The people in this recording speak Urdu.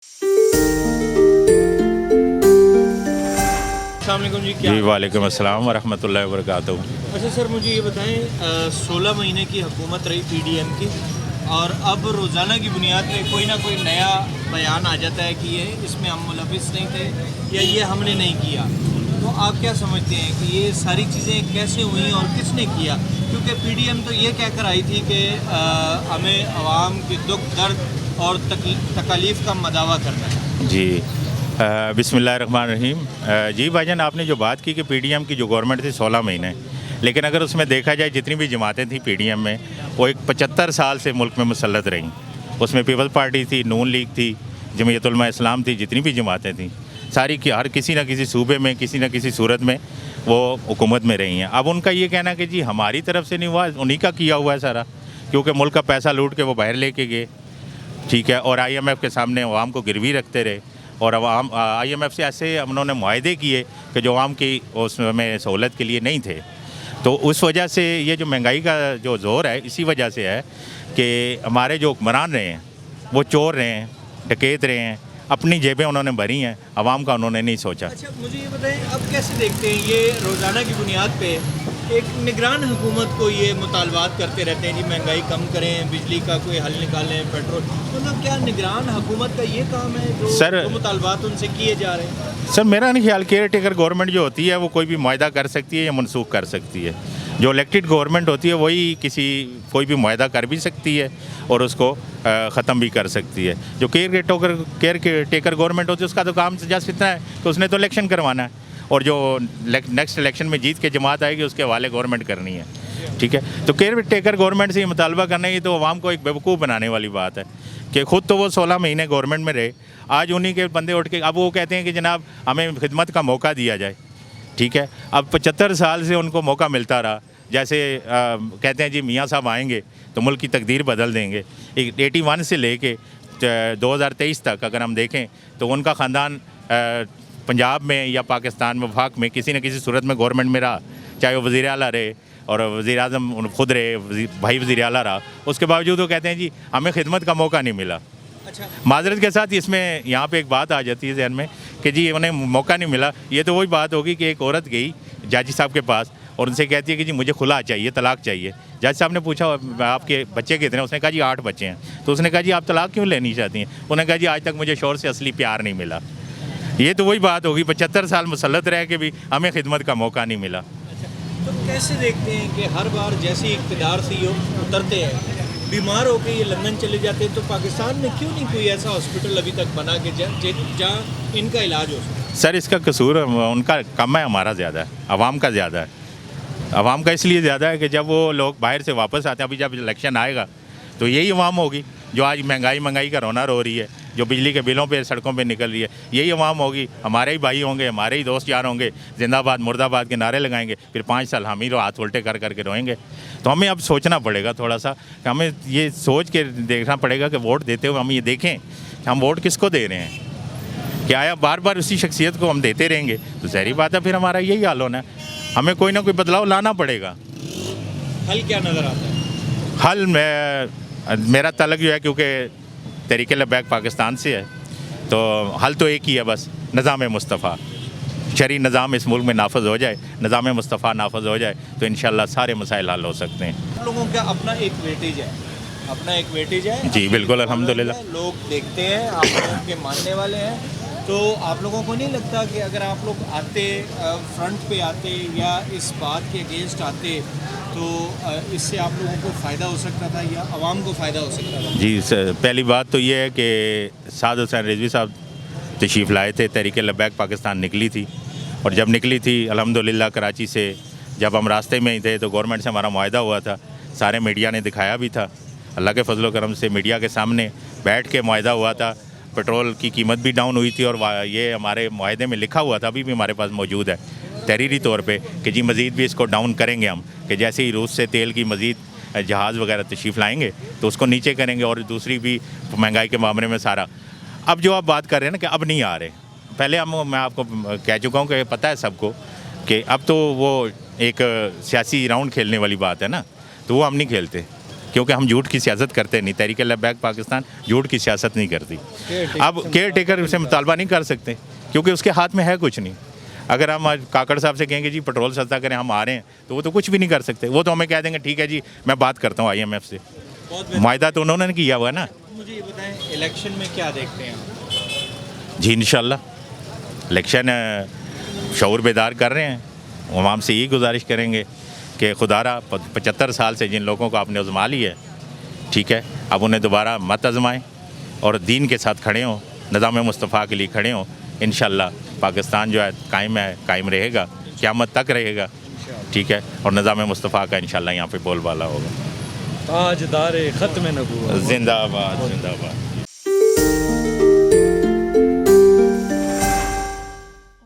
السلام علیکم جی. کیا جی وعلیکم السلام ورحمۃ اللہ وبرکاتہ. اچھا سر, مجھے یہ بتائیں 16 مہینے کی حکومت رہی پی ڈی ایم کی, اور اب روزانہ کی بنیاد پہ کوئی نہ کوئی نیا بیان آ جاتا ہے کہ یہ اس میں ہم ملوث نہیں تھے یا یہ ہم نے نہیں کیا. تو آپ کیا سمجھتے ہیں کہ یہ ساری چیزیں کیسے ہوئیں اور کس نے کیا؟ کیونکہ پی ڈی ایم تو یہ کہہ کر آئی تھی کہ ہمیں عوام کے دکھ درد اور تکالیف کا مداوع کرنا ہے. جی بسم اللہ الرحمن الرحیم. جی بھائی جان, آپ نے جو بات کی کہ پی ڈی ایم کی جو گورنمنٹ تھی 16 مہینے, لیکن اگر اس میں دیکھا جائے جتنی بھی جماعتیں تھیں پی ڈی ایم میں, وہ ایک 75 سال سے ملک میں مسلط رہیں. اس میں پیپلز پارٹی تھی, نون لیگ تھی, جمعیت علماء اسلام تھی, جتنی بھی جماعتیں تھیں ساری کی ہر کسی نہ کسی صوبے میں کسی نہ کسی صورت میں وہ حکومت میں رہی ہیں. اب ان کا یہ کہنا کہ جی ہماری طرف سے نہیں ہوا, انہی کا کیا ہوا ہے سارا, کیونکہ ملک کا پیسہ لوٹ کے وہ باہر لے کے گئے, ٹھیک ہے, اور آئی ایم ایف کے سامنے عوام کو گروی رکھتے رہے, اور عوام آئی ایم ایف سے ایسے انہوں نے معاہدے کیے کہ جو عوام کی اس میں سہولت کے لیے نہیں تھے. تو اس وجہ سے یہ جو مہنگائی کا جو زور ہے اسی وجہ سے ہے کہ ہمارے جو حکمران رہے ہیں وہ چور رہے ہیں, ڈکیت رہے ہیں, اپنی جیبیں انہوں نے بھری ہیں, عوام کا انہوں نے نہیں سوچا. اچھا مجھے یہ بتائیں, اب کیسے دیکھتے ہیں یہ روزانہ کی بنیاد پہ ایک نگران حکومت کو یہ مطالبات کرتے رہتے ہیں جی مہنگائی کم کریں, بجلی کا کوئی حل نکالیں, پیٹرول, مطلب کیا نگران حکومت کا یہ کام ہے جو مطالبات ان سے کیے جا رہے ہیں؟ سر میرا نہیں خیال, کیئر ٹیکر گورنمنٹ جو ہوتی ہے وہ کوئی بھی معاہدہ کر سکتی ہے یا منسوخ کر سکتی ہے. جو الیکٹڈ گورنمنٹ ہوتی ہے وہی کوئی بھی معاہدہ کر بھی سکتی ہے اور اس کو ختم بھی کر سکتی ہے. جو کیئر ٹیکر گورنمنٹ ہوتی ہے اس کا تو کام جسٹ اتنا ہے کہ اس نے تو الیکشن کروانا ہے, اور جو نیکسٹ الیکشن میں جیت کے جماعت آئے گی اس کے حوالے گورنمنٹ کرنی ہے, ٹھیک ہے. تو کیئر ٹیکر گورنمنٹ سے یہ مطالبہ کرنا ہے تو عوام کو ایک بیوقوف بنانے والی بات ہے کہ خود تو وہ 16 مہینے گورنمنٹ میں رہے, آج انہی کے بندے اٹھ کے اب وہ کہتے ہیں کہ جناب ہمیں خدمت کا موقع دیا جائے, ٹھیک ہے. اب 75 سال سے ان کو موقع ملتا رہا, جیسے کہتے ہیں جی میاں صاحب آئیں گے تو ملک کی تقدیر بدل دیں گے. 81 سے لے کے 2023 تک اگر ہم دیکھیں تو ان کا خاندان پنجاب میں یا پاکستان میں وفاق میں کسی نہ کسی صورت میں گورنمنٹ میں رہا, چاہے وہ وزیر اعلیٰ رہے اور وزیر اعظم خود رہے, بھائی وزیر اعلیٰ رہا, اس کے باوجود وہ کہتے ہیں جی ہمیں خدمت کا موقع نہیں ملا. اچھا معذرت کے ساتھ اس میں یہاں پہ ایک بات آ جاتی ہے ذہن میں کہ جی انہیں موقع نہیں ملا. یہ تو وہی بات ہوگی کہ ایک عورت گئی جج صاحب کے پاس اور ان سے کہتی ہے کہ جی مجھے خلا چاہیے, طلاق چاہیے. جج صاحب نے پوچھا آپ کے بچے کتنے ہیں؟ اس نے کہا جی 8 بچے ہیں. تو اس نے کہا جی آپ طلاق کیوں لینی چاہتی ہیں؟ انہوں نے کہا جی آج تک مجھے شوہر سے اصلی پیار نہیں ملا. یہ تو وہی بات ہوگی, 75 سال مسلط رہ کے بھی ہمیں خدمت کا موقع نہیں ملا. تو کیسے دیکھتے ہیں کہ ہر بار جیسی اقتدار سے یہ اترتے ہیں بیمار ہو کے یہ لندن چلے جاتے ہیں, تو پاکستان میں کیوں نہیں کوئی ایسا ہاسپٹل ابھی تک بنا کہ جہاں ان کا علاج ہو سکے؟ سر اس کا قصور ان کا کم ہے, ہمارا زیادہ ہے, عوام کا زیادہ ہے. عوام کا اس لیے زیادہ ہے کہ جب وہ لوگ باہر سے واپس آتے ہیں, ابھی جب الیکشن آئے گا تو یہی عوام ہوگی جو آج مہنگائی کا رونا رو رہی ہے, جو بجلی کے بلوں پہ سڑکوں پہ نکل رہی ہے, یہی عوام ہوگی. ہمارے ہی بھائی ہوں گے, ہمارے ہی دوست یار ہوں گے, زندہ آباد مرد آباد کے نعرے لگائیں گے, پھر 5 سال ہم ہی ہاتھ الٹے کر کے روئیں گے. تو ہمیں اب سوچنا پڑے گا تھوڑا سا, کہ ہمیں یہ سوچ کے دیکھنا پڑے گا کہ ووٹ دیتے ہوئے ہم یہ دیکھیں کہ ہم ووٹ کس کو دے رہے ہیں. کہ آیا بار بار اسی شخصیت کو ہم دیتے رہیں گے تو ظاہری بات ہے پھر ہمارا یہی حال ہونا ہے. ہمیں کوئی نہ کوئی بدلاؤ لانا پڑے گا. حل کیا نظر آتا ہے؟ حل میرا تعلق جو ہے کیونکہ تحریک لبیک پاکستان سے ہے, تو حل تو ایک ہی ہے بس, نظام مصطفیٰ. شرعی نظام اس ملک میں نافذ ہو جائے, نظام مصطفیٰ نافذ ہو جائے تو انشاءاللہ سارے مسائل حل ہو سکتے ہیں. آپ لوگوں کا اپنا ایک ویٹیج ہے, جی بالکل الحمدللہ. لوگ دیکھتے ہیں, آپ لوگوں کے ماننے والے ہیں, تو آپ لوگوں کو نہیں لگتا کہ اگر آپ لوگ آتے فرنٹ پہ آتے یا اس بات کے اگینسٹ آتے تو اس سے آپ لوگوں کو فائدہ ہو سکتا تھا یا عوام کو فائدہ ہو سکتا تھا؟ جی سر, پہلی بات تو یہ ہے کہ سعد حسین رضوی صاحب تشریف لائے تھے, تحریک لبیک پاکستان نکلی تھی, اور جب نکلی تھی الحمدللہ کراچی سے, جب ہم راستے میں ہی تھے تو گورنمنٹ سے ہمارا معاہدہ ہوا تھا, سارے میڈیا نے دکھایا بھی تھا. اللہ کے فضل و کرم سے میڈیا کے سامنے بیٹھ کے معاہدہ ہوا تھا. پیٹرول کی قیمت بھی ڈاؤن ہوئی تھی, اور یہ ہمارے معاہدے میں لکھا ہوا تھا, ابھی بھی ہمارے پاس موجود ہے تحریری طور پہ, کہ جی مزید بھی اس کو ڈاؤن کریں گے ہم, کہ جیسے ہی روس سے تیل کی مزید جہاز وغیرہ تشریف لائیں گے تو اس کو نیچے کریں گے, اور دوسری بھی مہنگائی کے معاملے میں سارا. اب جو آپ بات کر رہے ہیں نا کہ اب نہیں آ رہے, پہلے میں آپ کو کہہ چکا ہوں کہ پتہ ہے سب کو کہ اب تو وہ ایک سیاسی راؤنڈ کھیلنے والی بات ہے نا, تو وہ ہم نہیں کھیلتے. کیونکہ ہم جھوٹ کی سیاست کرتے نہیں. تحریک لبیک پاکستان جھوٹ کی سیاست نہیں کرتی. اب کیئر ٹیکر سے مطالبہ نہیں کر سکتے کیونکہ اس کے ہاتھ میں ہے کچھ نہیں. اگر ہم آج کاکڑ صاحب سے کہیں گے جی پٹرول سستا کریں, ہم آ رہے ہیں, تو وہ تو کچھ بھی نہیں کر سکتے. وہ تو ہمیں کہہ دیں گے ٹھیک ہے جی میں بات کرتا ہوں IMF سے. معاہدہ تو انہوں نے کیا ہوا ہے نا. مجھے یہ بتائیں الیکشن میں کیا دیکھتے ہیں آپ؟ جی انشاءاللہ الیکشن شعور بیدار کر رہے ہیں. عوام سے یہی گزارش کریں گے کہ خدا را 75 سال سے جن لوگوں کو آپ نے آزما لی ہے, ٹھیک ہے, اب انہیں دوبارہ مت آزمائیں اور دین کے ساتھ کھڑے ہوں, نظام مصطفیٰ کے لیے کھڑے ہوں. انشاءاللہ پاکستان جو ہے قائم رہے گا, قیامت تک رہے گا, ٹھیک ہے, اور نظام مصطفیٰ کا انشاءاللہ یہاں پہ بول بالا ہوگا. تاجدار ختم نبوت. زندہ آباد, زندہ آباد.